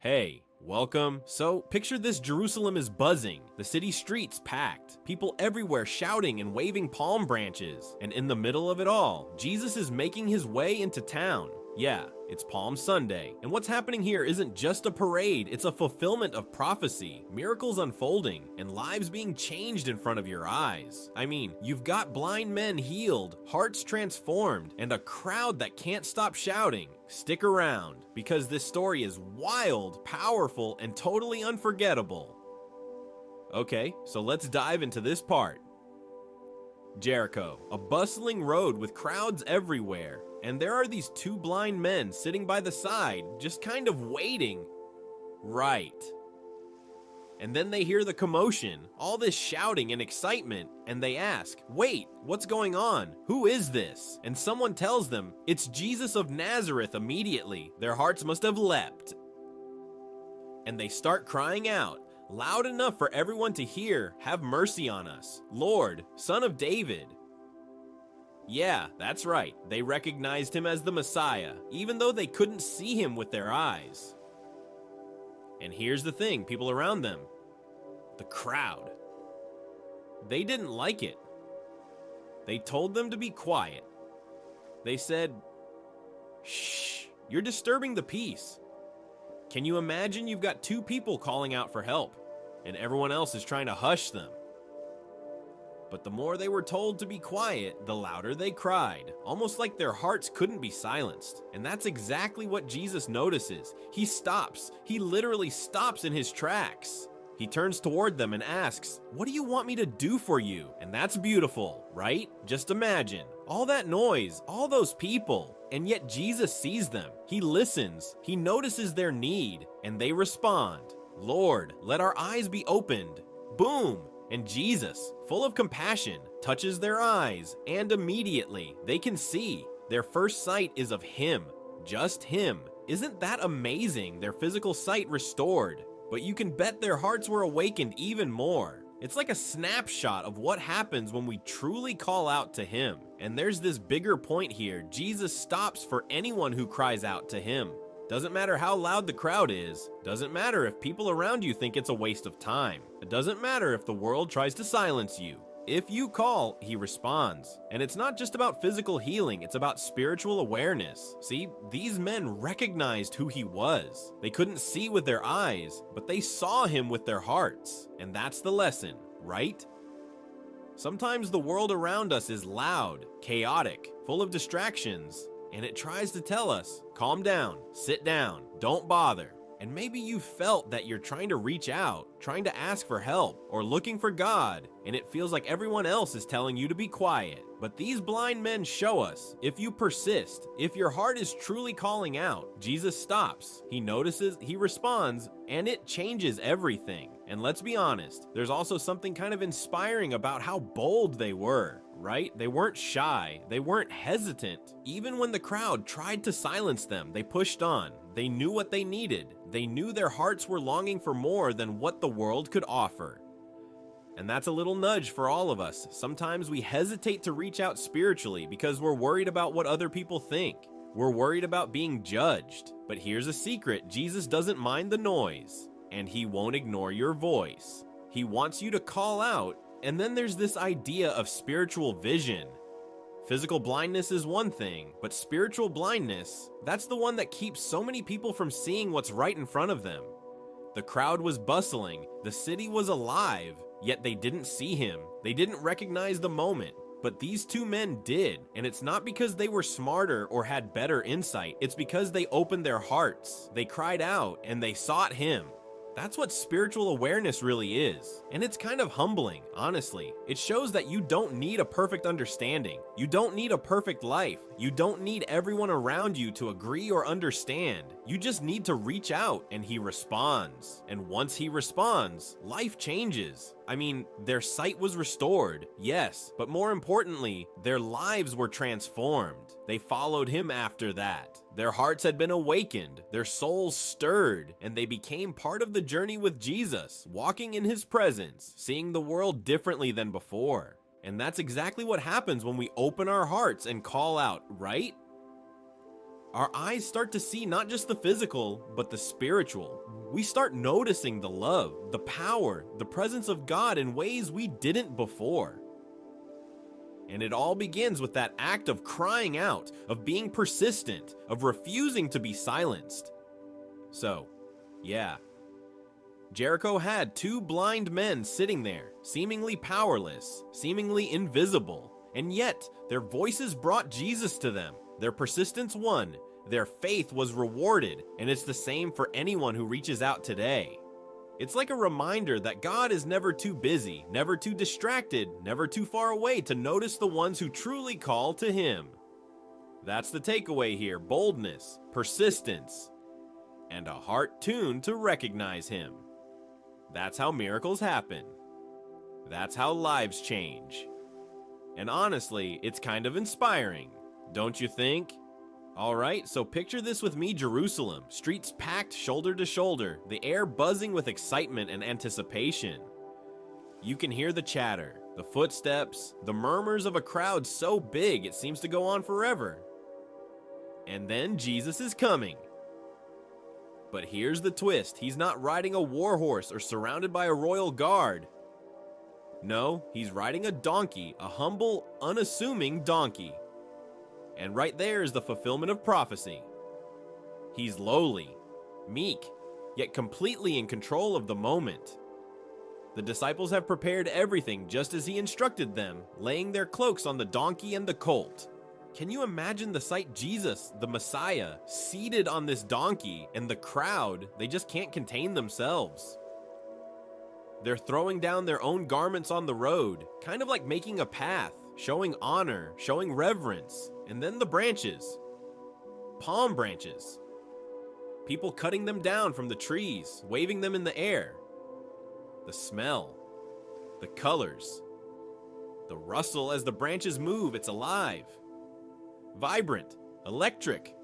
Hey, welcome. So, picture this: Jerusalem is buzzing, the city streets packed, people everywhere shouting and waving palm branches, and in the middle of it all, Jesus is making his way into town. Yeah, it's Palm Sunday, and what's happening here isn't just a parade, it's a fulfillment of prophecy, miracles unfolding, and lives being changed in front of your eyes. I mean, you've got blind men healed, hearts transformed, and a crowd that can't stop shouting. Stick around, because this story is wild, powerful, and totally unforgettable. Okay, so let's dive into this part. Jericho, a bustling road with crowds everywhere, and there are these two blind men sitting by the side, just kind of waiting. Right. And then they hear the commotion, all this shouting and excitement, and they ask, wait, what's going on? Who is this? And someone tells them, it's Jesus of Nazareth. Immediately, their hearts must have leapt. And they start crying out, loud enough for everyone to hear, have mercy on us, Lord, Son of David. Yeah, that's right, they recognized him as the Messiah, even though they couldn't see him with their eyes. And here's the thing, people around them, the crowd. They didn't like it. They told them to be quiet. They said, shh, you're disturbing the peace. Can you imagine you've got two people calling out for help, and everyone else is trying to hush them? But the more they were told to be quiet, the louder they cried, almost like their hearts couldn't be silenced. And that's exactly what Jesus notices. He stops. He literally stops in his tracks. He turns toward them and asks, what do you want me to do for you? And that's beautiful, right? Just imagine, all that noise, all those people, and yet Jesus sees them. He listens. He notices their need, and they respond, Lord, let our eyes be opened. Boom! And Jesus, full of compassion, touches their eyes, and immediately they can see. Their first sight is of him, just him. Isn't that amazing? Their physical sight restored, but you can bet their hearts were awakened even more. It's like a snapshot of what happens when we truly call out to him. And there's this bigger point here. Jesus stops for anyone who cries out to him. Doesn't matter how loud the crowd is. Doesn't matter if people around you think it's a waste of time. It doesn't matter if the world tries to silence you. If you call, he responds. And it's not just about physical healing, it's about spiritual awareness. See, these men recognized who he was. They couldn't see with their eyes, but they saw him with their hearts. And that's the lesson, right? Sometimes the world around us is loud, chaotic, full of distractions, and it tries to tell us, calm down, sit down, don't bother. And maybe you felt that you're trying to reach out, trying to ask for help, or looking for God, and it feels like everyone else is telling you to be quiet. But these blind men show us, if you persist, if your heart is truly calling out, Jesus stops, he notices, he responds, and it changes everything. And let's be honest, there's also something kind of inspiring about how bold they were, right? They weren't shy, they weren't hesitant. Even when the crowd tried to silence them, they pushed on. They knew what they needed. They knew their hearts were longing for more than what the world could offer. And that's a little nudge for all of us. Sometimes we hesitate to reach out spiritually because we're worried about what other people think. We're worried about being judged. But here's a secret, Jesus doesn't mind the noise, and he won't ignore your voice. He wants you to call out, and then there's this idea of spiritual vision. Physical blindness is one thing, but spiritual blindness, that's the one that keeps so many people from seeing what's right in front of them. The crowd was bustling, the city was alive, yet they didn't see him. They didn't recognize the moment, but these two men did, and it's not because they were smarter or had better insight, it's because they opened their hearts, they cried out, and they sought him. That's what spiritual awareness really is. And it's kind of humbling, honestly. It shows that you don't need a perfect understanding. You don't need a perfect life. You don't need everyone around you to agree or understand. You just need to reach out, and he responds. And once he responds, life changes. I mean, their sight was restored, yes, but more importantly, their lives were transformed. They followed him after that. Their hearts had been awakened, their souls stirred, and they became part of the journey with Jesus, walking in his presence, seeing the world differently than before. And that's exactly what happens when we open our hearts and call out, right? Our eyes start to see not just the physical, but the spiritual. we start noticing the love, the power, the presence of God in ways we didn't before. And it all begins with that act of crying out, of being persistent, of refusing to be silenced. So, yeah. Jericho had two blind men sitting there, seemingly powerless, seemingly invisible, and yet their voices brought Jesus to them. Their persistence won, their faith was rewarded, and it's the same for anyone who reaches out today. It's like a reminder that God is never too busy, never too distracted, never too far away to notice the ones who truly call to Him. That's the takeaway here: boldness, persistence, and a heart tuned to recognize Him. That's how miracles happen. That's how lives change. And honestly, it's kind of inspiring, don't you think? Alright, so picture this with me, Jerusalem. Streets packed shoulder to shoulder, the air buzzing with excitement and anticipation. You can hear the chatter, the footsteps, the murmurs of a crowd so big it seems to go on forever. And then Jesus is coming. But here's the twist: He's not riding a war horse or surrounded by a royal guard. No, He's riding a donkey, a humble, unassuming donkey. And right there is the fulfillment of prophecy. He's lowly, meek, yet completely in control of the moment. The disciples have prepared everything just as He instructed them, laying their cloaks on the donkey and the colt. Can you imagine the sight? Jesus, the Messiah, seated on this donkey, and the crowd, they just can't contain themselves. They're throwing down their own garments on the road, kind of like making a path, showing honor, showing reverence. And then the branches, palm branches. People cutting them down from the trees, waving them in the air. The smell, the colors, the rustle as the branches move, it's alive. Vibrant, electric.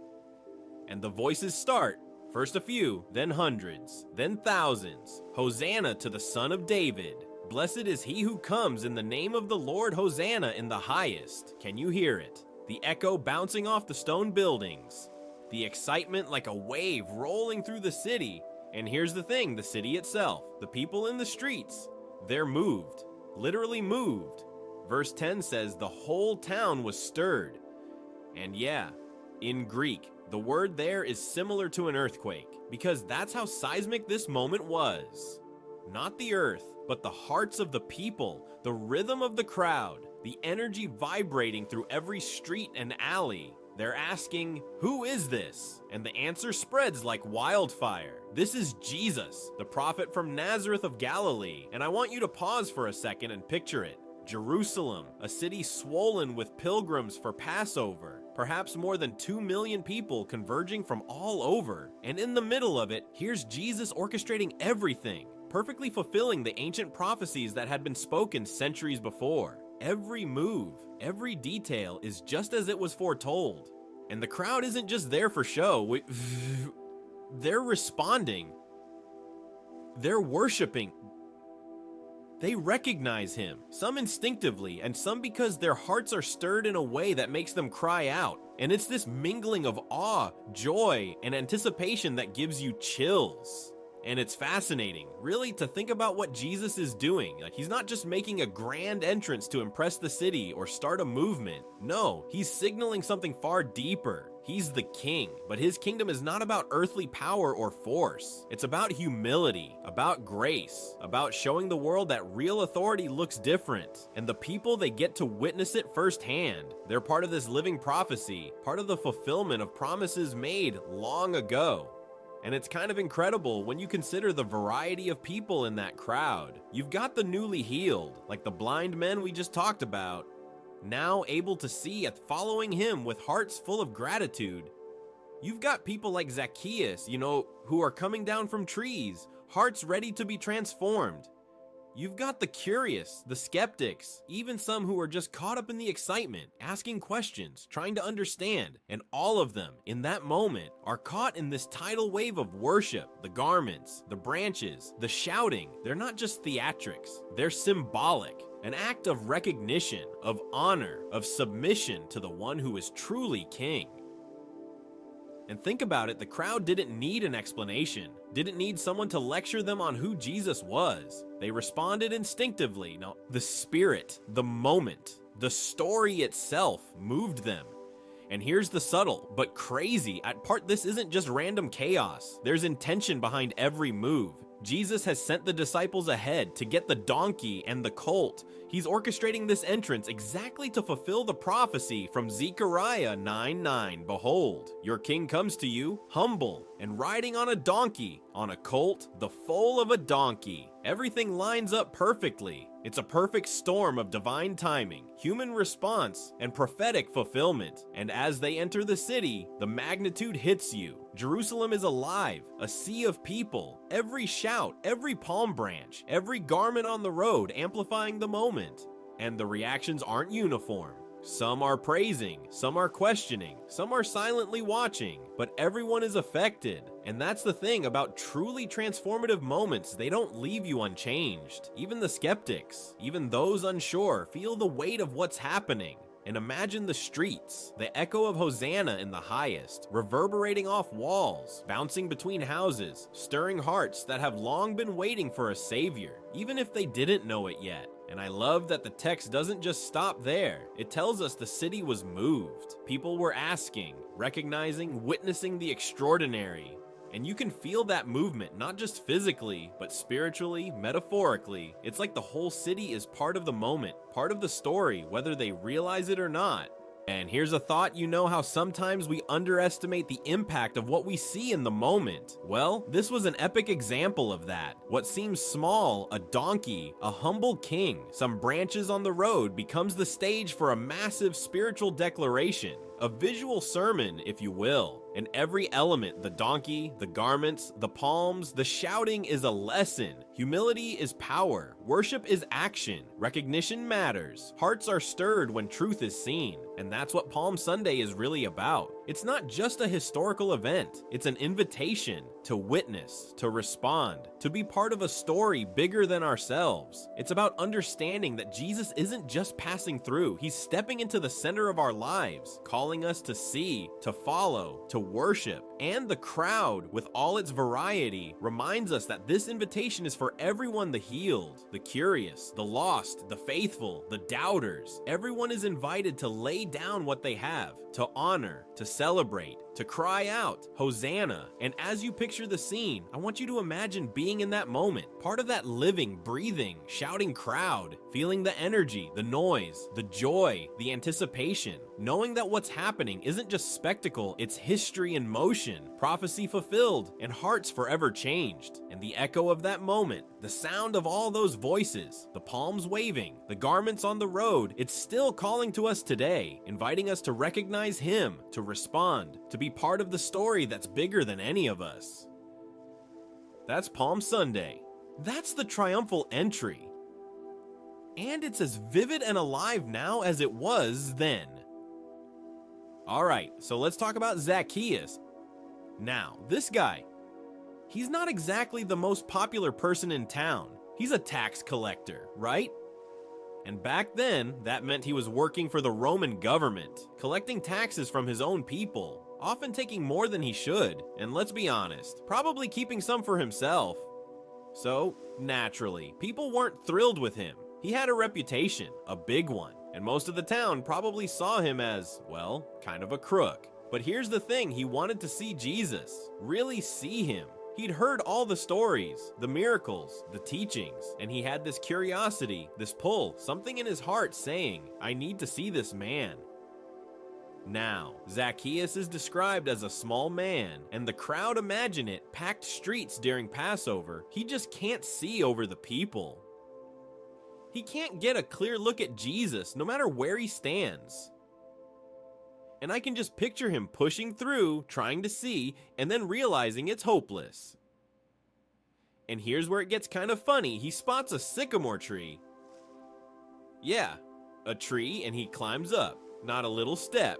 And the voices start, first a few, then hundreds, then thousands. Hosanna to the Son of David. Blessed is he who comes in the name of the Lord. Hosanna in the highest. Can you hear it? The echo bouncing off the stone buildings. The excitement like a wave rolling through the city. And here's the thing, the city itself, the people in the streets, they're moved, literally moved. Verse 10 says the whole town was stirred. And yeah, in Greek, the word there is similar to an earthquake, because that's how seismic this moment was. Not the earth, but the hearts of the people, the rhythm of the crowd, the energy vibrating through every street and alley. They're asking, who is this? And the answer spreads like wildfire. This is Jesus, the prophet from Nazareth of Galilee. And I want you to pause for a second and picture it. Jerusalem, a city swollen with pilgrims for Passover. Perhaps more than 2 million people converging from all over. And in the middle of it, here's Jesus orchestrating everything, perfectly fulfilling the ancient prophecies that had been spoken centuries before. Every move, every detail is just as it was foretold. And the crowd isn't just there for show. They're responding. They're worshiping. They recognize Him, some instinctively, and some because their hearts are stirred in a way that makes them cry out. And it's this mingling of awe, joy, and anticipation that gives you chills. And it's fascinating, really, to think about what Jesus is doing. Like, He's not just making a grand entrance to impress the city or start a movement. No, He's signaling something far deeper. He's the King, but His kingdom is not about earthly power or force. It's about humility, about grace, about showing the world that real authority looks different. And the people, they get to witness it firsthand. They're part of this living prophecy, part of the fulfillment of promises made long ago. And it's kind of incredible when you consider the variety of people in that crowd. You've got the newly healed, like the blind men we just talked about, now able to see and following Him with hearts full of gratitude. You've got people like Zacchaeus, who are coming down from trees, hearts ready to be transformed. You've got the curious, the skeptics, even some who are just caught up in the excitement, asking questions, trying to understand, and all of them, in that moment, are caught in this tidal wave of worship. The garments, the branches, the shouting, they're not just theatrics, they're symbolic, an act of recognition, of honor, of submission to the one who is truly King. And think about it, the crowd didn't need an explanation, didn't need someone to lecture them on who Jesus was. They responded instinctively. No, the spirit, the moment, the story itself moved them. And here's the subtle but crazy part: this isn't just random chaos. There's intention behind every move. Jesus has sent the disciples ahead to get the donkey and the colt. He's orchestrating this entrance exactly to fulfill the prophecy from Zechariah 9:9. Behold, your king comes to you, humble and riding on a donkey, on a colt, the foal of a donkey. Everything lines up perfectly. It's a perfect storm of divine timing, human response, and prophetic fulfillment. And as they enter the city, the magnitude hits you. Jerusalem is alive, a sea of people. Every shout, every palm branch, every garment on the road amplifying the moment. And the reactions aren't uniform. Some are praising, some are questioning, some are silently watching, but everyone is affected. And that's the thing about truly transformative moments, they don't leave you unchanged. Even the skeptics, even those unsure, feel the weight of what's happening. And imagine the streets, the echo of Hosanna in the highest, reverberating off walls, bouncing between houses, stirring hearts that have long been waiting for a savior, even if they didn't know it yet. And I love that the text doesn't just stop there. It tells us the city was moved. People were asking, recognizing, witnessing the extraordinary. And you can feel that movement, not just physically, but spiritually, metaphorically. It's like the whole city is part of the moment, part of the story, whether they realize it or not. And here's a thought: you know how sometimes we underestimate the impact of what we see in the moment? Well, this was an epic example of that. What seems small, a donkey, a humble king, some branches on the road, becomes the stage for a massive spiritual declaration. A visual sermon, if you will. And every element, the donkey, the garments, the palms, the shouting is a lesson. Humility is power. Worship is action. Recognition matters. Hearts are stirred when truth is seen. And that's what Palm Sunday is really about. It's not just a historical event. It's an invitation to witness, to respond, to be part of a story bigger than ourselves. It's about understanding that Jesus isn't just passing through. He's stepping into the center of our lives, calling us to see, to follow, to worship. And the crowd, with all its variety, reminds us that this invitation is for everyone: the healed, the curious, the lost, the faithful, the doubters. Everyone is invited to lay down what they have, to honor, to celebrate, to cry out, Hosanna. And as you picture the scene, I want you to imagine being in that moment, part of that living, breathing, shouting crowd, feeling the energy, the noise, the joy, the anticipation, knowing that what's happening isn't just spectacle, it's history in motion, prophecy fulfilled, and hearts forever changed. And the echo of that moment, the sound of all those voices, the palms waving, the garments on the road, it's still calling to us today, inviting us to recognize Him, to respond, to be part of the story that's bigger than any of us. That's Palm Sunday. That's the triumphal entry. And it's as vivid and alive now as it was then. Alright, so let's talk about Zacchaeus. Now, this guy, he's not exactly the most popular person in town. He's a tax collector, right? And back then, that meant he was working for the Roman government, collecting taxes from his own people, often taking more than he should, and let's be honest, probably keeping some for himself. So, naturally, people weren't thrilled with him. He had a reputation, a big one, and most of the town probably saw him as, well, kind of a crook. But here's the thing: he wanted to see Jesus, really see him. He'd heard all the stories, the miracles, the teachings, and he had this curiosity, this pull, something in his heart saying, I need to see this man. Now, Zacchaeus is described as a small man, and the crowd imagine it, packed streets during Passover. He just can't see over the people. He can't get a clear look at Jesus, no matter where he stands. And I can just picture him pushing through, trying to see, and then realizing it's hopeless. And here's where it gets kind of funny. He spots a sycamore tree. Yeah, a tree, and he climbs up, not a little step.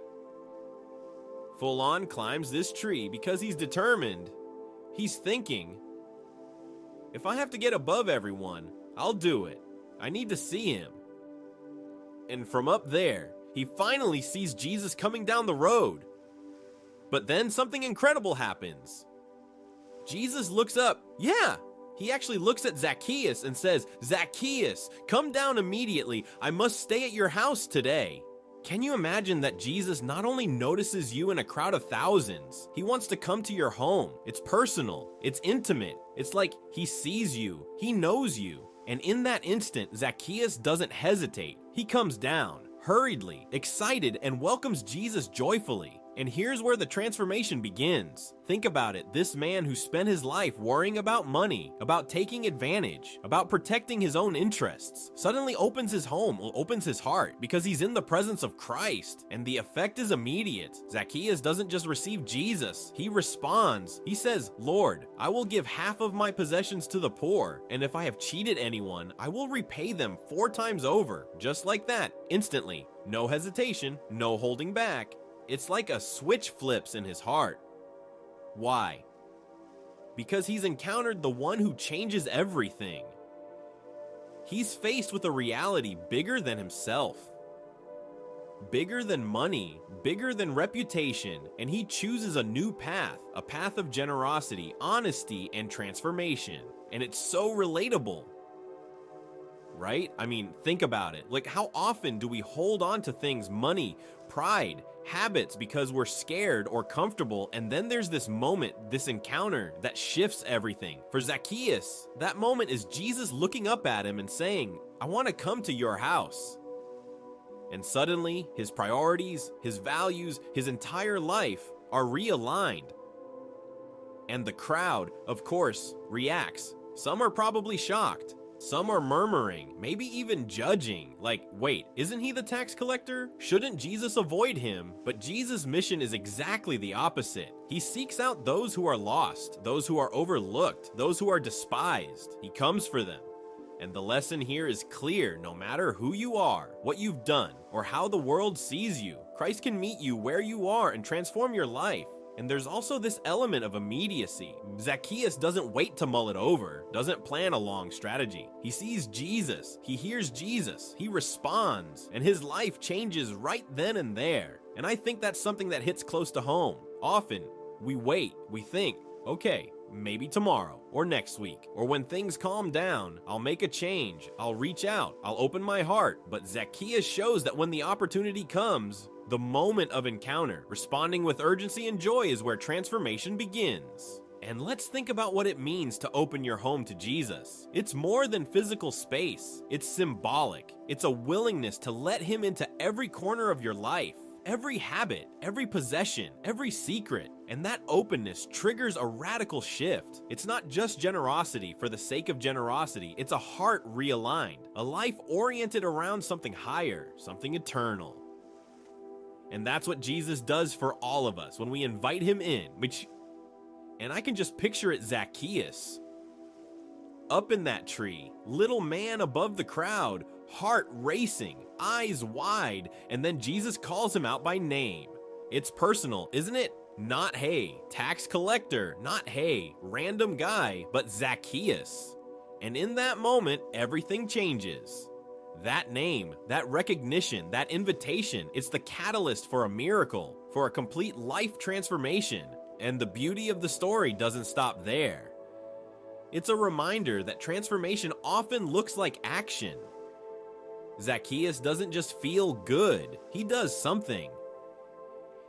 Full on climbs this tree because he's determined. He's thinking, if I have to get above everyone, I'll do it. I need to see him. And from up there, he finally sees Jesus coming down the road. But then something incredible happens. Jesus looks up. Yeah, he actually looks at Zacchaeus and says, "Zacchaeus, come down immediately. I must stay at your house today." Can you imagine that Jesus not only notices you in a crowd of thousands, he wants to come to your home. It's personal, it's intimate. It's like he sees you, he knows you. And in that instant, Zacchaeus doesn't hesitate. He comes down, hurriedly, excited, and welcomes Jesus joyfully. And here's where the transformation begins. Think about it. This man who spent his life worrying about money, about taking advantage, about protecting his own interests, suddenly opens his home, opens his heart, because he's in the presence of Christ. And the effect is immediate. Zacchaeus doesn't just receive Jesus, he responds. He says, "Lord, I will give half of my possessions to the poor, and if I have cheated anyone, I will repay them 4 times over." Just like that, instantly. No hesitation, no holding back. It's like a switch flips in his heart. Why? Because he's encountered the one who changes everything. He's faced with a reality bigger than himself, bigger than money, bigger than reputation, and he chooses a new path, a path of generosity, honesty, and transformation. And it's so relatable. Right? I mean, think about it. Like, how often do we hold on to things, money, pride, habits, because we're scared or comfortable, and then there's this moment, this encounter that shifts everything. For Zacchaeus, that moment is Jesus looking up at him and saying, "I want to come to your house." And suddenly, his priorities, his values, his entire life are realigned. And the crowd, of course, reacts. Some are probably shocked. Some are murmuring, maybe even judging, like, wait, isn't he the tax collector? Shouldn't Jesus avoid him? But Jesus' mission is exactly the opposite. He seeks out those who are lost, those who are overlooked, those who are despised. He comes for them. And the lesson here is clear. No matter who you are, what you've done, or how the world sees you, Christ can meet you where you are and transform your life. And there's also this element of immediacy. Zacchaeus doesn't wait to mull it over, doesn't plan a long strategy. He sees Jesus, he hears Jesus, he responds, and his life changes right then and there. And I think that's something that hits close to home. Often, we wait, we think, okay, maybe tomorrow, or next week, or when things calm down, I'll make a change, I'll reach out, I'll open my heart. But Zacchaeus shows that when the opportunity comes, the moment of encounter, responding with urgency and joy is where transformation begins. And let's think about what it means to open your home to Jesus. It's more than physical space. It's symbolic. It's a willingness to let him into every corner of your life, every habit, every possession, every secret. And that openness triggers a radical shift. It's not just generosity for the sake of generosity. It's a heart realigned, a life oriented around something higher, something eternal. And that's what Jesus does for all of us when we invite him in, and I can just picture it, Zacchaeus, up in that tree, little man above the crowd, heart racing, eyes wide, and then Jesus calls him out by name. It's personal, isn't it? Not, hey, tax collector, not, hey, random guy, but Zacchaeus. And in that moment, everything changes. That name, that recognition, that invitation, it's the catalyst for a miracle, for a complete life transformation. And the beauty of the story doesn't stop there. It's a reminder that transformation often looks like action. Zacchaeus doesn't just feel good, he does something.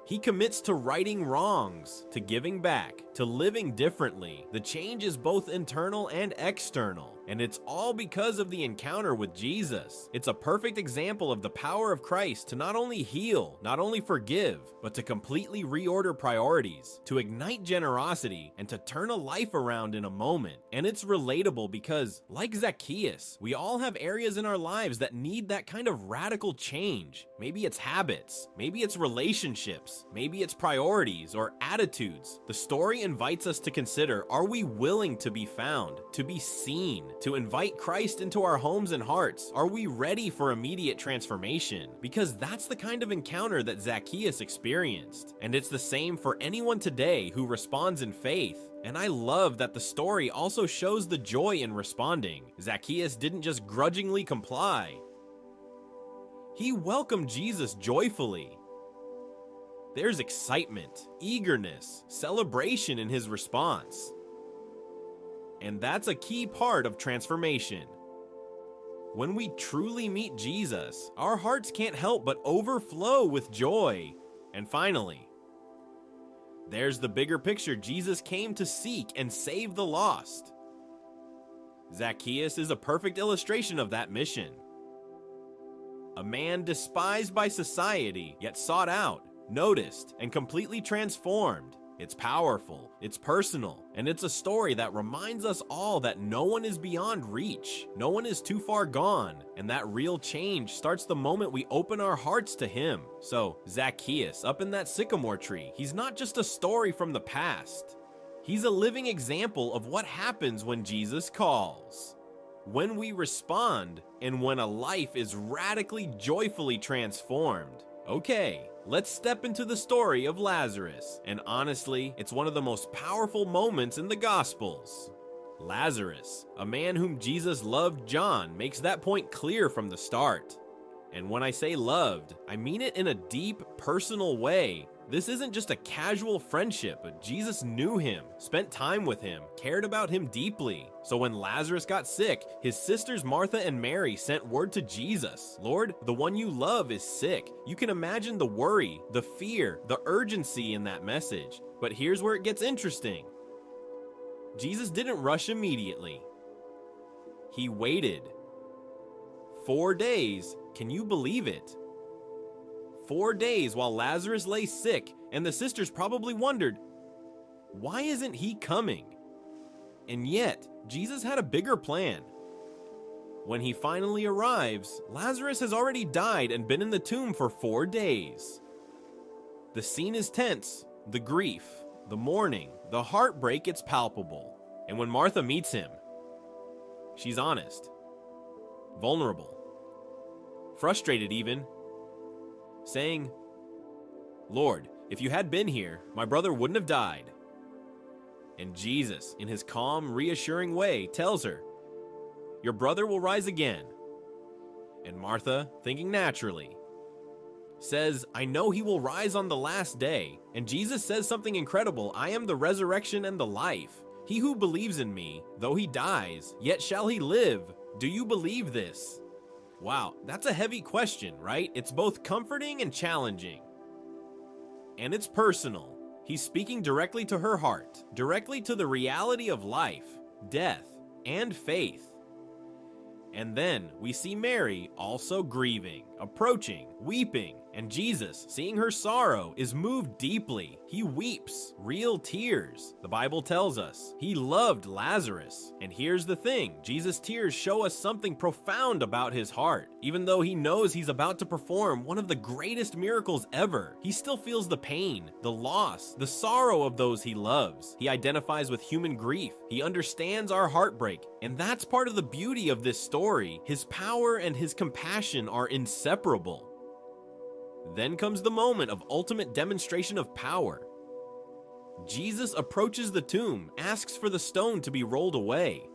He commits to righting wrongs, to giving back, to living differently. The change is both internal and external. And it's all because of the encounter with Jesus. It's a perfect example of the power of Christ to not only heal, not only forgive, but to completely reorder priorities, to ignite generosity, and to turn a life around in a moment. And it's relatable because, like Zacchaeus, we all have areas in our lives that need that kind of radical change. Maybe it's habits, maybe it's relationships, maybe it's priorities or attitudes. The story invites us to consider, are we willing to be found, to be seen, to invite Christ into our homes and hearts? Are we ready for immediate transformation? Because that's the kind of encounter that Zacchaeus experienced. And it's the same for anyone today who responds in faith. And I love that the story also shows the joy in responding. Zacchaeus didn't just grudgingly comply. He welcomed Jesus joyfully. There's excitement, eagerness, celebration in his response. And that's a key part of transformation. When we truly meet Jesus, our hearts can't help but overflow with joy. And finally, there's the bigger picture Jesus came to seek and save the lost. Zacchaeus is a perfect illustration of that mission. A man despised by society, yet sought out, noticed, and completely transformed. It's powerful, it's personal, and it's a story that reminds us all that no one is beyond reach, no one is too far gone, and that real change starts the moment we open our hearts to him. So, Zacchaeus, up in that sycamore tree, he's not just a story from the past. He's a living example of what happens when Jesus calls. When we respond, and when a life is radically, joyfully transformed. Okay, let's step into the story of Lazarus, and honestly, it's one of the most powerful moments in the Gospels. Lazarus, a man whom Jesus loved, John, makes that point clear from the start. And when I say loved, I mean it in a deep, personal way. This isn't just a casual friendship, but Jesus knew him, spent time with him, cared about him deeply. So when Lazarus got sick, his sisters Martha and Mary sent word to Jesus, "Lord, the one you love is sick." You can imagine the worry, the fear, the urgency in that message. But here's where it gets interesting. Jesus didn't rush immediately. He waited. 4 days, can you believe it? 4 days while Lazarus lay sick, and the sisters probably wondered, why isn't he coming? And yet, Jesus had a bigger plan. When he finally arrives, Lazarus has already died and been in the tomb for 4 days. The scene is tense, the grief, the mourning, the heartbreak, it's palpable. And when Martha meets him, she's honest, vulnerable, frustrated even, saying, "Lord, if you had been here, my brother wouldn't have died." And Jesus, in his calm, reassuring way, tells her, "Your brother will rise again." And Martha, thinking naturally, says, "I know he will rise on the last day." And Jesus says something incredible, "I am the resurrection and the life. He who believes in me, though he dies, yet shall he live. Do you believe this?" Wow, that's a heavy question, right? It's both comforting and challenging. And it's personal. He's speaking directly to her heart, directly to the reality of life, death, and faith. And then we see Mary also grieving, approaching, weeping, and Jesus, seeing her sorrow, is moved deeply. He weeps, real tears. The Bible tells us he loved Lazarus. And here's the thing, Jesus' tears show us something profound about his heart. Even though he knows he's about to perform one of the greatest miracles ever, he still feels the pain, the loss, the sorrow of those he loves. He identifies with human grief. He understands our heartbreak. And that's part of the beauty of this story. His power and his compassion are inseparable. Then comes the moment of ultimate demonstration of power. Jesus approaches the tomb, asks for the stone to be rolled away.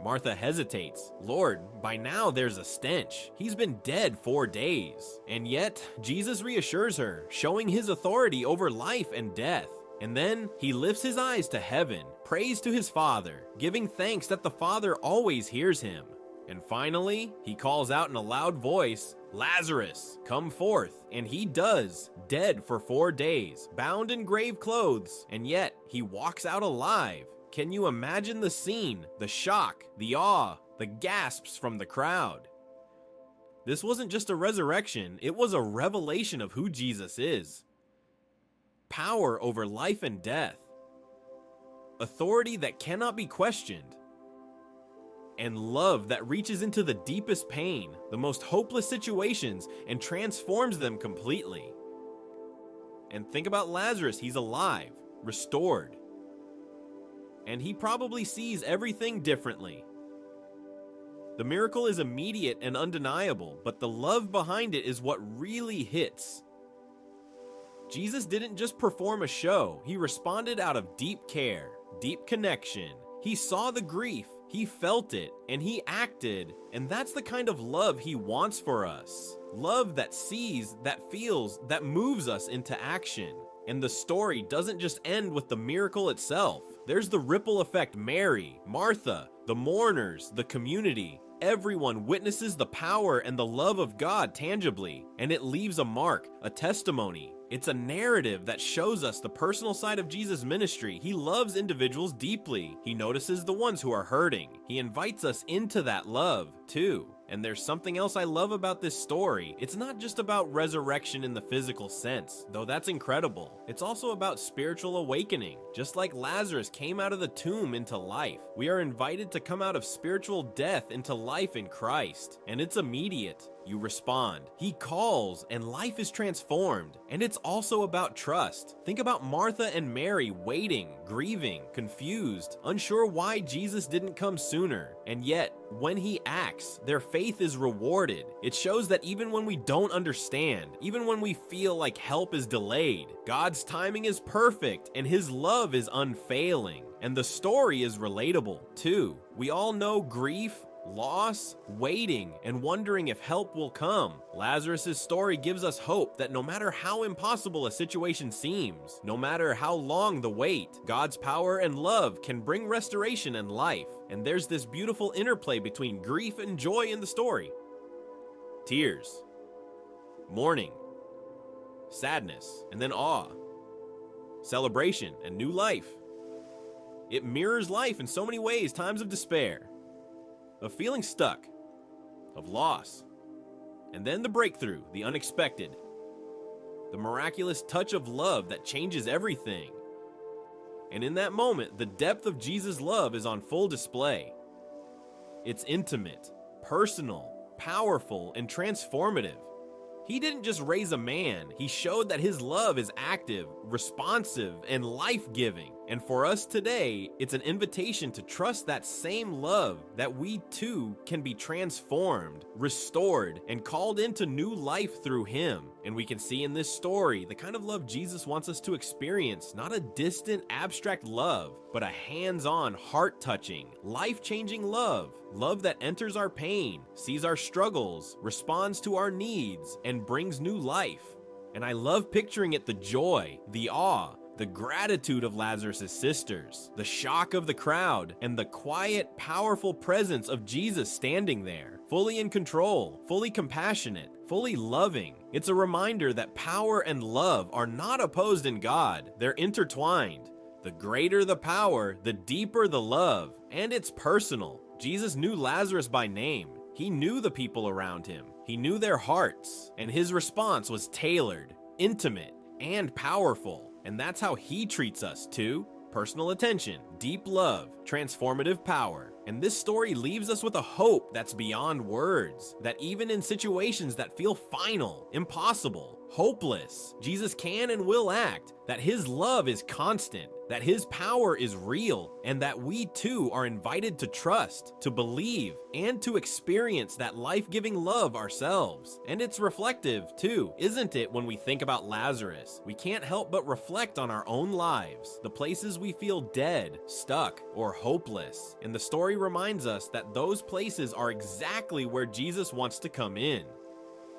Martha hesitates. "Lord, by now there's a stench. He's been dead 4 days." And yet, Jesus reassures her, showing his authority over life and death. And then he lifts his eyes to heaven, prays to his Father, giving thanks that the Father always hears him. And finally, he calls out in a loud voice, "Lazarus, come forth." And he does, dead for 4 days, bound in grave clothes, and yet he walks out alive. Can you imagine the scene, the shock, the awe, the gasps from the crowd? This wasn't just a resurrection, it was a revelation of who Jesus is. Power over life and death. Authority that cannot be questioned. And love that reaches into the deepest pain, the most hopeless situations, and transforms them completely. And think about Lazarus, he's alive, restored. And he probably sees everything differently. The miracle is immediate and undeniable, but the love behind it is what really hits. Jesus didn't just perform a show, he responded out of deep care, deep connection. He saw the grief, He felt it, and he acted, and that's the kind of love he wants for us. Love that sees, that feels, that moves us into action. And the story doesn't just end with the miracle itself. There's the ripple effect. Mary, Martha, the mourners, the community. Everyone witnesses the power and the love of God tangibly, and it leaves a mark, a testimony. It's a narrative that shows us the personal side of Jesus' ministry. He loves individuals deeply. He notices the ones who are hurting. He invites us into that love, too. And there's something else I love about this story. It's not just about resurrection in the physical sense, though that's incredible. It's also about spiritual awakening. Just like Lazarus came out of the tomb into life, we are invited to come out of spiritual death into life in Christ. And it's immediate. You respond. He calls, and life is transformed. And it's also about trust. Think about Martha and Mary waiting, grieving, confused, unsure why Jesus didn't come sooner. And yet, when he acts, their faith is rewarded. It shows that even when we don't understand, even when we feel like help is delayed, God's timing is perfect and his love is unfailing. And the story is relatable, too. We all know grief, loss, waiting, and wondering if help will come. Lazarus' story gives us hope that no matter how impossible a situation seems, no matter how long the wait, God's power and love can bring restoration and life. And there's this beautiful interplay between grief and joy in the story. Tears, mourning, sadness, and then awe, celebration, and new life. It mirrors life in so many ways, times of despair, of feeling stuck, of loss, and then the breakthrough, the unexpected, the miraculous touch of love that changes everything. And in that moment, the depth of Jesus' love is on full display. It's intimate, personal, powerful, and transformative. He didn't just raise a man, he showed that his love is active, responsive, and life-giving. And for us today, it's an invitation to trust that same love, that we too can be transformed, restored, and called into new life through him. And we can see in this story the kind of love Jesus wants us to experience, not a distant, abstract love, but a hands-on, heart-touching, life-changing love. Love that enters our pain, sees our struggles, responds to our needs, and brings new life. And I love picturing it, the joy, the awe, the gratitude of Lazarus' sisters, the shock of the crowd, and the quiet, powerful presence of Jesus standing there, fully in control, fully compassionate, fully loving. It's a reminder that power and love are not opposed in God, they're intertwined. The greater the power, the deeper the love, and it's personal. Jesus knew Lazarus by name. He knew the people around him. He knew their hearts, and his response was tailored, intimate, and powerful. And that's how he treats us too. Personal attention, deep love, transformative power. And this story leaves us with a hope that's beyond words, that even in situations that feel final, impossible, hopeless, Jesus can and will act, that his love is constant, that his power is real, and that we too are invited to trust, to believe, and to experience that life-giving love ourselves. And it's reflective too, isn't it, when we think about Lazarus? We can't help but reflect on our own lives, the places we feel dead, stuck, or hopeless. And the story reminds us that those places are exactly where Jesus wants to come in,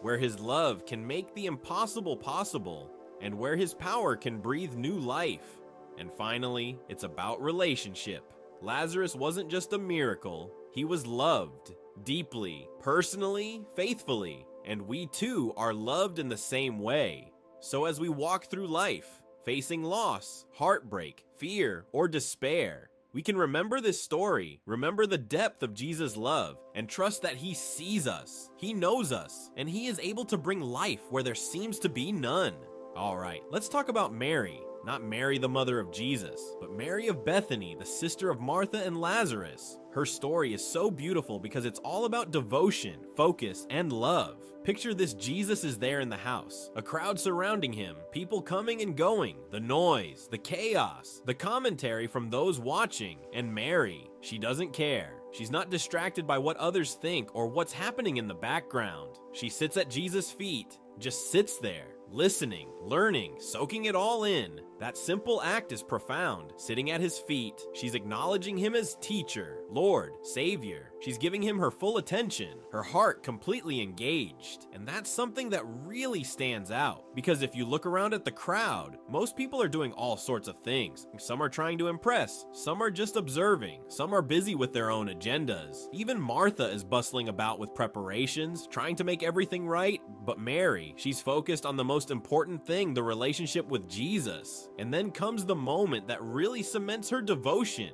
where his love can make the impossible possible, and where his power can breathe new life. And finally, it's about relationship. Lazarus wasn't just a miracle, he was loved, deeply, personally, faithfully, and we too are loved in the same way. So as we walk through life, facing loss, heartbreak, fear, or despair, we can remember this story, remember the depth of Jesus' love, and trust that he sees us, he knows us, and he is able to bring life where there seems to be none. All right, let's talk about Mary. Not Mary, the mother of Jesus, but Mary of Bethany, the sister of Martha and Lazarus. Her story is so beautiful because it's all about devotion, focus, and love. Picture this: Jesus is there in the house, a crowd surrounding him, people coming and going, the noise, the chaos, the commentary from those watching, and Mary, she doesn't care. She's not distracted by what others think or what's happening in the background. She sits at Jesus' feet, just sits there, listening, learning, soaking it all in. That simple act is profound. Sitting at his feet, she's acknowledging him as teacher, Lord, Savior. She's giving him her full attention, her heart completely engaged. And that's something that really stands out. Because if you look around at the crowd, most people are doing all sorts of things. Some are trying to impress, some are just observing, some are busy with their own agendas. Even Martha is bustling about with preparations, trying to make everything right. But Mary, she's focused on the most important thing, the relationship with Jesus. And then comes the moment that really cements her devotion.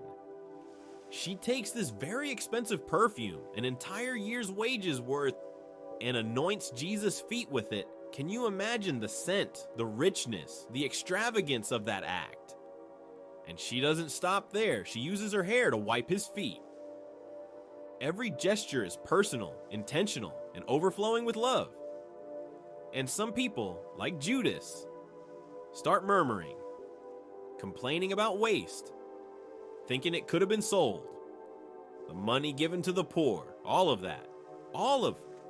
She takes this very expensive perfume, an entire year's wages worth, and anoints Jesus' feet with it. Can you imagine the scent, the richness, the extravagance of that act? And she doesn't stop there. She uses her hair to wipe his feet. Every gesture is personal, intentional, and overflowing with love. And some people, like Judas, start murmuring, complaining about waste, thinking it could have been sold, the money given to the poor, all of that,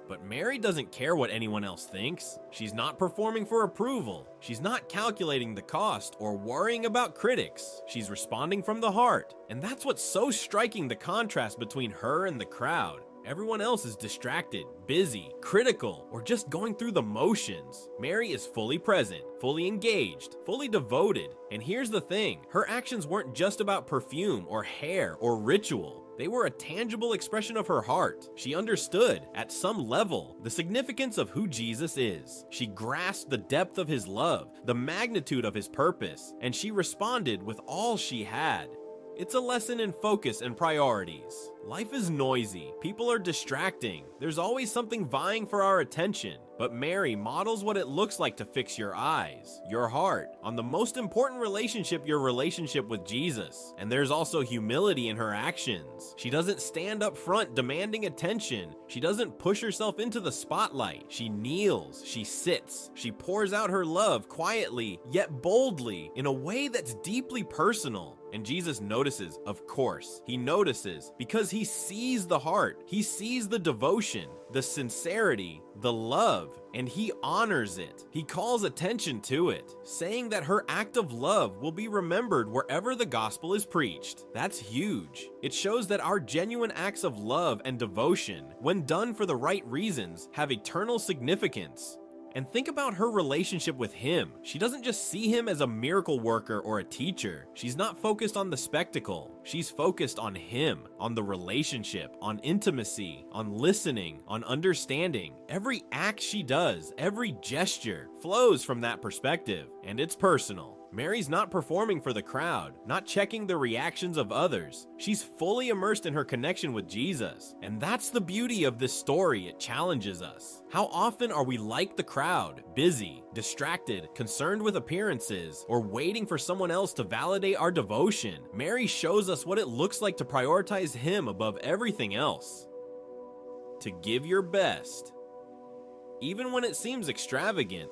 but Mary doesn't care what anyone else thinks. She's not performing for approval. She's not calculating the cost or worrying about critics. She's responding from the heart. And that's what's so striking, the contrast between her and the crowd. Everyone else is distracted, busy, critical, or just going through the motions. Mary is fully present, fully engaged, fully devoted. And here's the thing, her actions weren't just about perfume or hair or ritual. They were a tangible expression of her heart. She understood, at some level, the significance of who Jesus is. She grasped the depth of his love, the magnitude of his purpose, and she responded with all she had. It's a lesson in focus and priorities. Life is noisy, people are distracting, there's always something vying for our attention. But Mary models what it looks like to fix your eyes, your heart, on the most important relationship, your relationship with Jesus. And there's also humility in her actions. She doesn't stand up front demanding attention. She doesn't push herself into the spotlight. She kneels, she sits, she pours out her love quietly, yet boldly, in a way that's deeply personal. And Jesus notices, of course. He notices because he sees the heart. He sees the devotion, the sincerity, the love, and he honors it. He calls attention to it, saying that her act of love will be remembered wherever the gospel is preached. That's huge. It shows that our genuine acts of love and devotion, when done for the right reasons, have eternal significance. And think about her relationship with him. She doesn't just see him as a miracle worker or a teacher. She's not focused on the spectacle. She's focused on him, on the relationship, on intimacy, on listening, on understanding. Every act she does, every gesture, flows from that perspective, and it's personal. Mary's not performing for the crowd, not checking the reactions of others. She's fully immersed in her connection with Jesus. And that's the beauty of this story. It challenges us. How often are we like the crowd, busy, distracted, concerned with appearances, or waiting for someone else to validate our devotion? Mary shows us what it looks like to prioritize him above everything else. To give your best, even when it seems extravagant,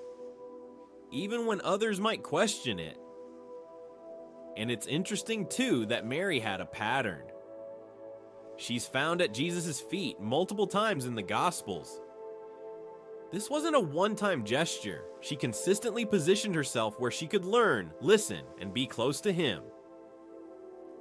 even when others might question it. And it's interesting too that Mary had a pattern. She's found at Jesus' feet multiple times in the Gospels. This wasn't a one-time gesture. She consistently positioned herself where she could learn, listen, and be close to him.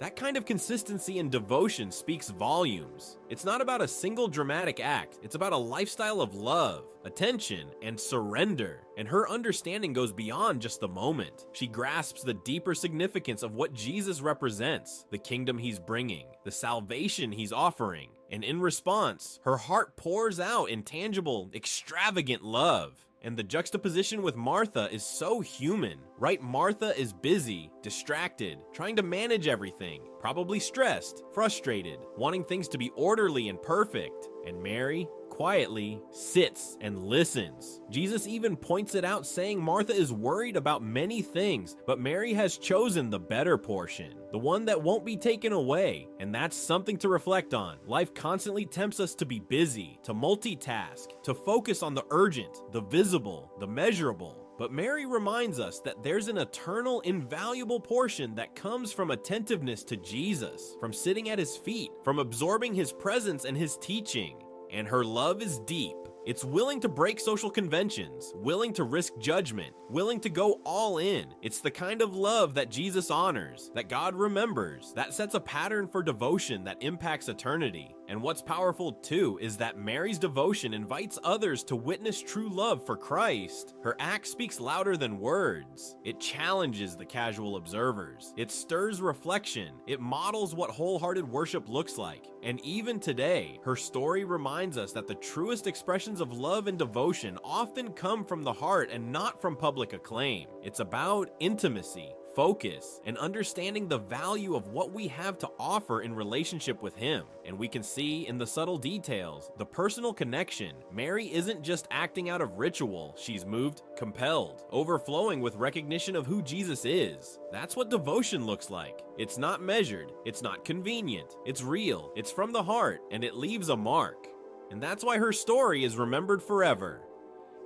That kind of consistency and devotion speaks volumes. It's not about a single dramatic act. It's about a lifestyle of love, attention, and surrender. And her understanding goes beyond just the moment. She grasps the deeper significance of what Jesus represents, the kingdom he's bringing, the salvation he's offering. And in response, her heart pours out in tangible, extravagant love. And the juxtaposition with Martha is so human, right? Martha is busy, distracted, trying to manage everything, probably stressed, frustrated, wanting things to be orderly and perfect. And Mary quietly sits and listens. Jesus even points it out, saying Martha is worried about many things, but Mary has chosen the better portion, the one that won't be taken away. And that's something to reflect on. Life constantly tempts us to be busy, to multitask, to focus on the urgent, the visible, the measurable. But Mary reminds us that there's an eternal, invaluable portion that comes from attentiveness to Jesus, from sitting at his feet, from absorbing his presence and his teaching. And her love is deep, It's willing to break social conventions, willing to risk judgment, willing to go all in. It's the kind of love that Jesus honors, that God remembers, that sets a pattern for devotion that impacts eternity. And what's powerful too is that Mary's devotion invites others to witness true love for Christ. Her act speaks louder than words. It challenges the casual observers. It stirs reflection. It models what wholehearted worship looks like. And even today, her story reminds us that the truest expressions of love and devotion often come from the heart and not from public acclaim. It's about intimacy, focus, and understanding the value of what we have to offer in relationship with Him. And we can see in the subtle details, the personal connection. Mary isn't just acting out of ritual, she's moved, compelled, overflowing with recognition of who Jesus is. That's what devotion looks like. It's not measured, it's not convenient, it's real, it's from the heart, and it leaves a mark. And that's why her story is remembered forever.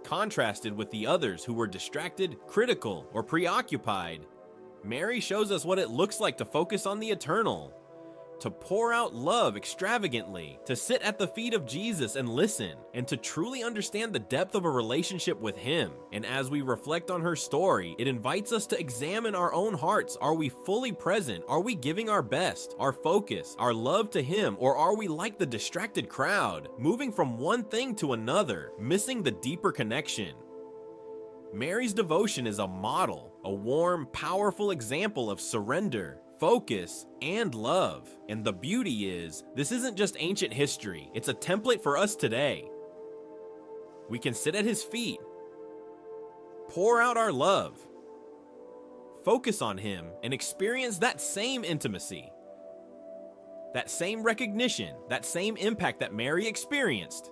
Contrasted with the others who were distracted, critical, or preoccupied, Mary shows us what it looks like to focus on the eternal, to pour out love extravagantly, to sit at the feet of Jesus and listen, and to truly understand the depth of a relationship with Him. And as we reflect on her story, it invites us to examine our own hearts. Are we fully present? Are we giving our best, our focus, our love to Him? Or are we like the distracted crowd, moving from one thing to another, missing the deeper connection? Mary's devotion is a model, a warm, powerful example of surrender, focus, and love. And the beauty is, this isn't just ancient history, it's a template for us today. We can sit at His feet, pour out our love, focus on Him, and experience that same intimacy, that same recognition, that same impact that Mary experienced.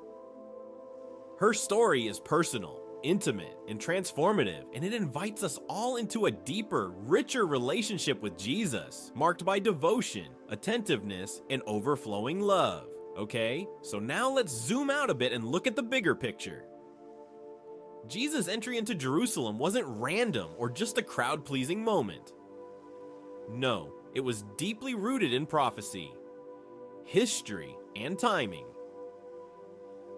Her story is personal, intimate, and transformative, and it invites us all into a deeper, richer relationship with Jesus, marked by devotion, attentiveness, and overflowing love. Okay, so now let's zoom out a bit and look at the bigger picture. Jesus' entry into Jerusalem wasn't random or just a crowd-pleasing moment. No, it was deeply rooted in prophecy, history, and timing.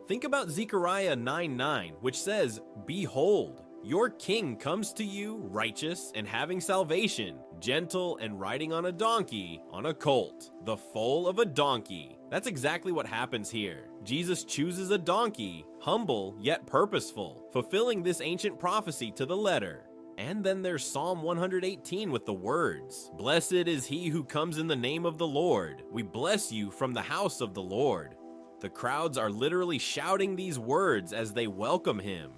Think about Zechariah 9:9, which says, "Behold, your king comes to you righteous and having salvation, gentle and riding on a donkey, on a colt, the foal of a donkey." That's exactly what happens here. Jesus chooses a donkey, humble yet purposeful, fulfilling this ancient prophecy to the letter. And then there's Psalm 118 with the words, "Blessed is he who comes in the name of the Lord. We bless you from the house of the Lord." The crowds are literally shouting these words as they welcome Him.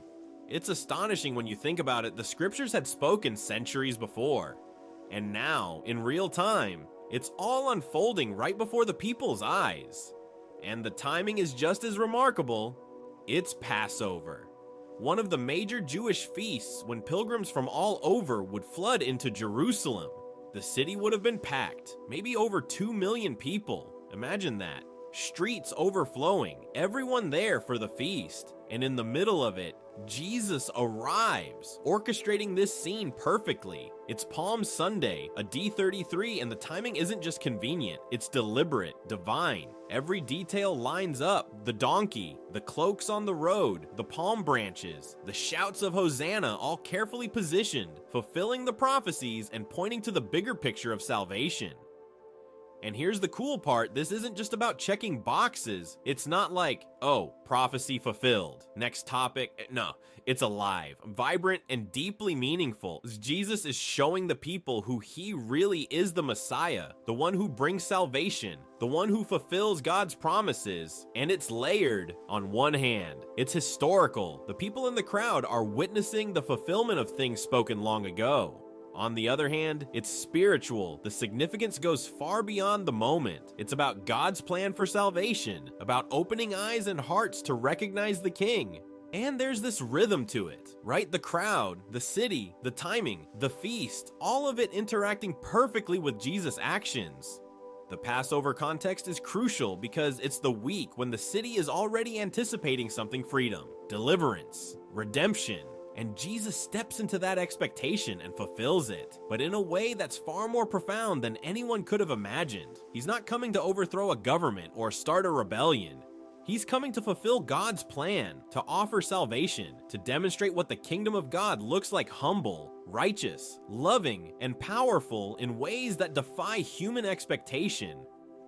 It's astonishing when you think about it. The scriptures had spoken centuries before. And now, in real time, it's all unfolding right before the people's eyes. And the timing is just as remarkable. It's Passover, one of the major Jewish feasts when pilgrims from all over would flood into Jerusalem. The city would have been packed, maybe over 2 million people. Imagine that. Streets overflowing, everyone there for the feast. And in the middle of it, Jesus arrives, orchestrating this scene perfectly. It's Palm Sunday, a D33, and the timing isn't just convenient, it's deliberate, divine. Every detail lines up: the donkey, the cloaks on the road, the palm branches, the shouts of Hosanna, all carefully positioned, fulfilling the prophecies and pointing to the bigger picture of salvation. And here's the cool part, this isn't just about checking boxes. It's not like, oh, prophecy fulfilled, next topic. No, it's alive, vibrant, and deeply meaningful. Jesus is showing the people who He really is: the Messiah, the one who brings salvation, the one who fulfills God's promises. And it's layered. On one hand, it's historical. The people in the crowd are witnessing the fulfillment of things spoken long ago. On the other hand, it's spiritual. The significance goes far beyond the moment. It's about God's plan for salvation, about opening eyes and hearts to recognize the King. And there's this rhythm to it, right? The crowd, the city, the timing, the feast, all of it interacting perfectly with Jesus' actions. The Passover context is crucial because it's the week when the city is already anticipating something: freedom, deliverance, redemption. And Jesus steps into that expectation and fulfills it, but in a way that's far more profound than anyone could have imagined. He's not coming to overthrow a government or start a rebellion. He's coming to fulfill God's plan, to offer salvation, to demonstrate what the kingdom of God looks like: humble, righteous, loving, and powerful in ways that defy human expectation.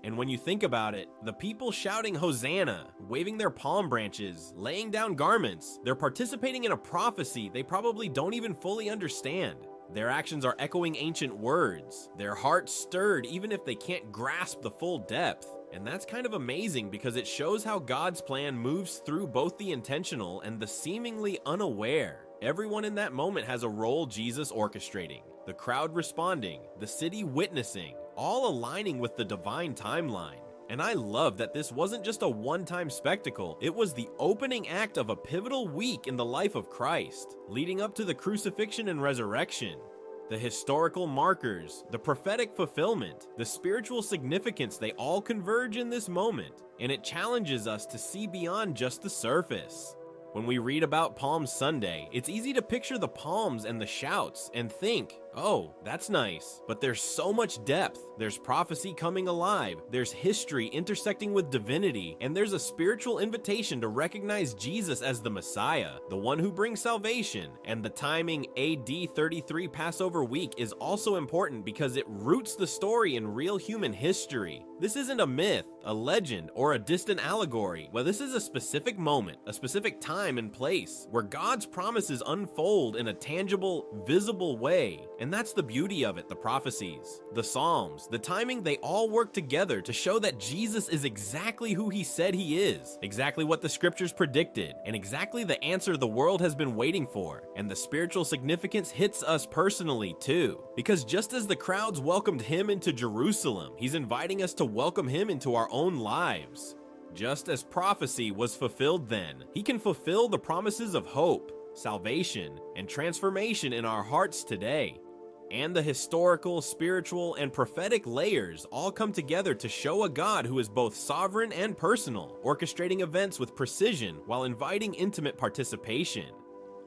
And when you think about it, the people shouting Hosanna, waving their palm branches, laying down garments, they're participating in a prophecy they probably don't even fully understand. Their actions are echoing ancient words, their hearts stirred even if they can't grasp the full depth. And that's kind of amazing because it shows how God's plan moves through both the intentional and the seemingly unaware. Everyone in that moment has a role Jesus orchestrating, the crowd responding, the city witnessing, all aligning with the divine timeline. And I love that this wasn't just a one-time spectacle, it was the opening act of a pivotal week in the life of Christ, leading up to the crucifixion and resurrection. The historical markers, the prophetic fulfillment, the spiritual significance, they all converge in this moment, and it challenges us to see beyond just the surface. When we read about Palm Sunday, it's easy to picture the palms and the shouts and think, oh, that's nice. But there's so much depth. There's prophecy coming alive. There's history intersecting with divinity. And there's a spiritual invitation to recognize Jesus as the Messiah, the one who brings salvation. And the timing AD 33 Passover week is also important because it roots the story in real human history. This isn't a myth, a legend, or a distant allegory. Well, this is a specific moment, a specific time and place where God's promises unfold in a tangible, visible way. And that's the beauty of it, the prophecies, the Psalms, the timing, they all work together to show that Jesus is exactly who he said he is, exactly what the scriptures predicted, and exactly the answer the world has been waiting for. And the spiritual significance hits us personally too, because just as the crowds welcomed him into Jerusalem, he's inviting us to welcome him into our own lives. Just as prophecy was fulfilled then, he can fulfill the promises of hope, salvation, and transformation in our hearts today. And the historical, spiritual, and prophetic layers all come together to show a God who is both sovereign and personal, orchestrating events with precision while inviting intimate participation.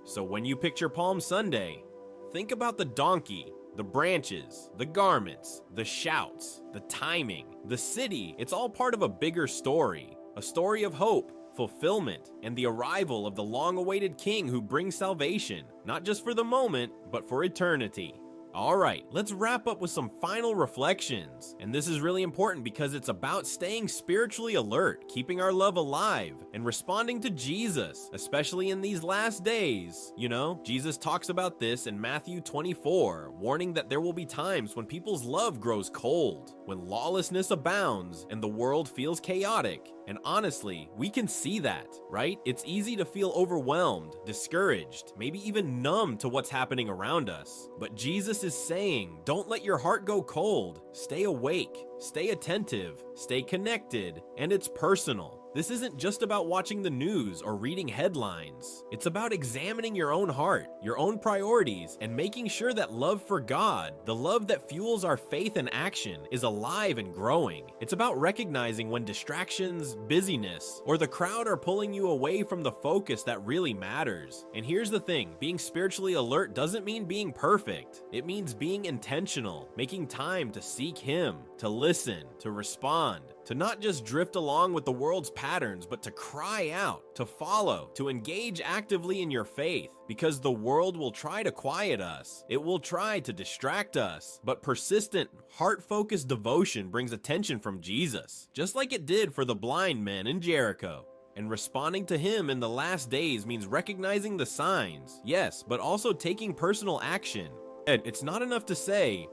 So when you picture Palm Sunday, think about the donkey, the branches, the garments, the shouts, the timing, the city. It's all part of a bigger story, a story of hope, fulfillment, and the arrival of the long-awaited King who brings salvation, not just for the moment, but for eternity. Alright, let's wrap up with some final reflections. And this is really important because it's about staying spiritually alert, keeping our love alive, and responding to Jesus, especially in these last days. You know, Jesus talks about this in Matthew 24, warning that there will be times when people's love grows cold, when lawlessness abounds, and the world feels chaotic. And honestly, we can see that, right? It's easy to feel overwhelmed, discouraged, maybe even numb to what's happening around us. But Jesus is saying, don't let your heart go cold. Stay awake, stay attentive, stay connected, and it's personal. This isn't just about watching the news or reading headlines. It's about examining your own heart, your own priorities, and making sure that love for God, the love that fuels our faith and action, is alive and growing. It's about recognizing when distractions, busyness, or the crowd are pulling you away from the focus that really matters. And here's the thing, being spiritually alert doesn't mean being perfect. It means being intentional, making time to seek Him, to listen, to respond, to not just drift along with the world's patterns, but to cry out, to follow, to engage actively in your faith, because the world will try to quiet us. It will try to distract us, but persistent, heart-focused devotion brings attention from Jesus, just like it did for the blind men in Jericho. And responding to Him in the last days means recognizing the signs, yes, but also taking personal action. And it's not enough to say,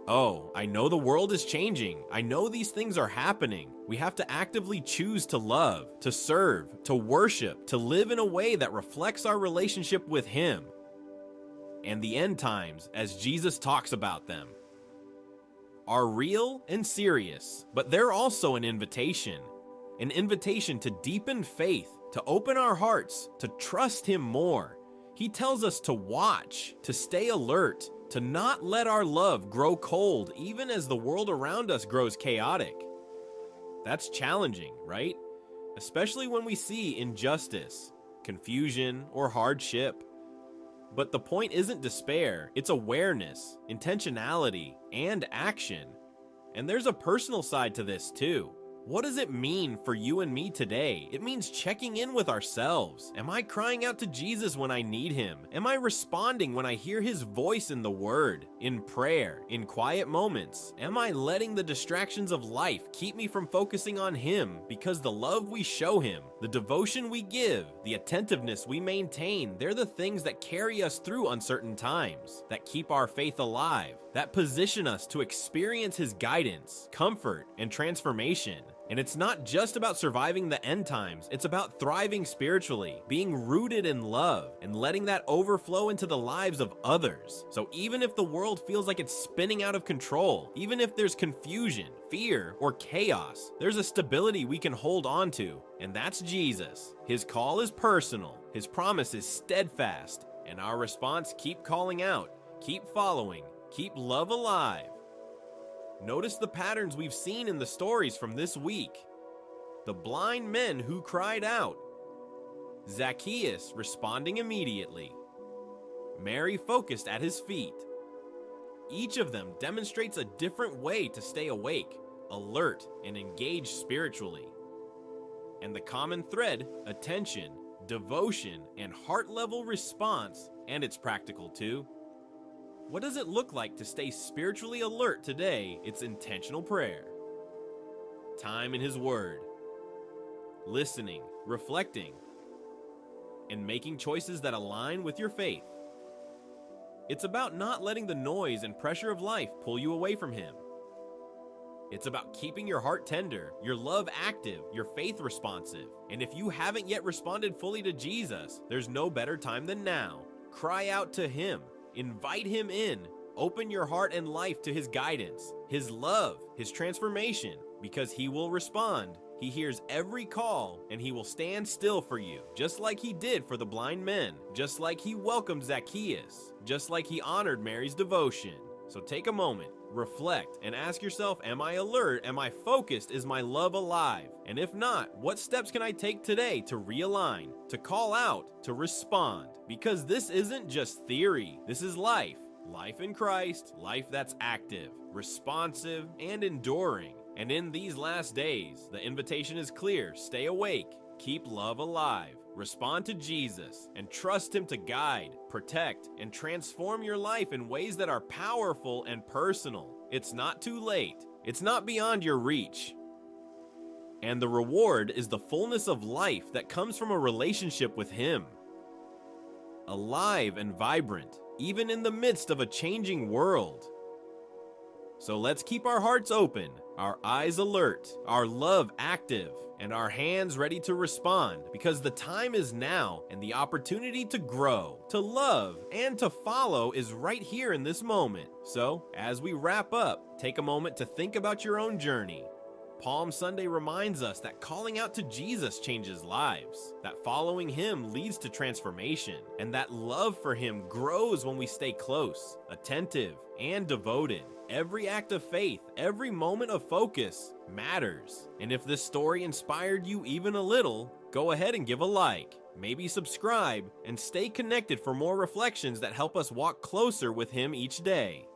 oh, I know the world is changing. I know these things are happening. We have to actively choose to love, to serve, to worship, to live in a way that reflects our relationship with Him. And the end times, as Jesus talks about them, are real and serious, but they're also an invitation to deepen faith, to open our hearts, to trust Him more. He tells us to watch, to stay alert, to not let our love grow cold even as the world around us grows chaotic. That's challenging, right? Especially when we see injustice, confusion, or hardship. But the point isn't despair, it's awareness, intentionality, and action. And there's a personal side to this too. What does it mean for you and me today? It means checking in with ourselves. Am I crying out to Jesus when I need him? Am I responding when I hear his voice in the word, in prayer, in quiet moments? Am I letting the distractions of life keep me from focusing on him because the love we show him, the devotion we give, the attentiveness we maintain, they're the things that carry us through uncertain times, that keep our faith alive, that position us to experience his guidance, comfort, and transformation. And it's not just about surviving the end times, it's about thriving spiritually, being rooted in love, and letting that overflow into the lives of others. So even if the world feels like it's spinning out of control, even if there's confusion, fear, or chaos, there's a stability we can hold on to, and that's Jesus. His call is personal, his promise is steadfast, and our response: keep calling out, keep following, keep love alive. Notice the patterns we've seen in the stories from this week. The blind men who cried out. Zacchaeus responding immediately. Mary focused at his feet. Each of them demonstrates a different way to stay awake, alert, and engaged spiritually. And the common thread: attention, devotion, and heart-level response, and it's practical too. What does it look like to stay spiritually alert today? It's intentional prayer, time in his word, listening, reflecting, and making choices that align with your faith. It's about not letting the noise and pressure of life pull you away from him. It's about keeping your heart tender, your love active, your faith responsive. And if you haven't yet responded fully to Jesus, there's no better time than now. Cry out to him. Invite him in. Open your heart and life to his guidance, his love, his transformation, because he will respond. He hears every call, and he will stand still for you, just like he did for the blind men, just like he welcomed Zacchaeus, just like he honored Mary's devotion. So take a moment, reflect, and ask yourself, am I alert? Am I focused? Is my love alive? And if not, what steps can I take today to realign, to call out, to respond? Because this isn't just theory, this is life. Life in Christ, life that's active, responsive, and enduring. And in these last days, the invitation is clear: stay awake, keep love alive, respond to Jesus, and trust him to guide, protect, and transform your life in ways that are powerful and personal. It's not too late. It's not beyond your reach. And the reward is the fullness of life that comes from a relationship with him. Alive and vibrant, even in the midst of a changing world. So let's keep our hearts open, our eyes alert, our love active, and our hands ready to respond, because the time is now, and the opportunity to grow, to love, and to follow is right here in this moment. So, as we wrap up, take a moment to think about your own journey. Palm Sunday reminds us that calling out to Jesus changes lives, that following him leads to transformation, and that love for him grows when we stay close, attentive, and devoted. Every act of faith, every moment of focus matters. And if this story inspired you even a little, go ahead and give a like, maybe subscribe, and stay connected for more reflections that help us walk closer with him each day.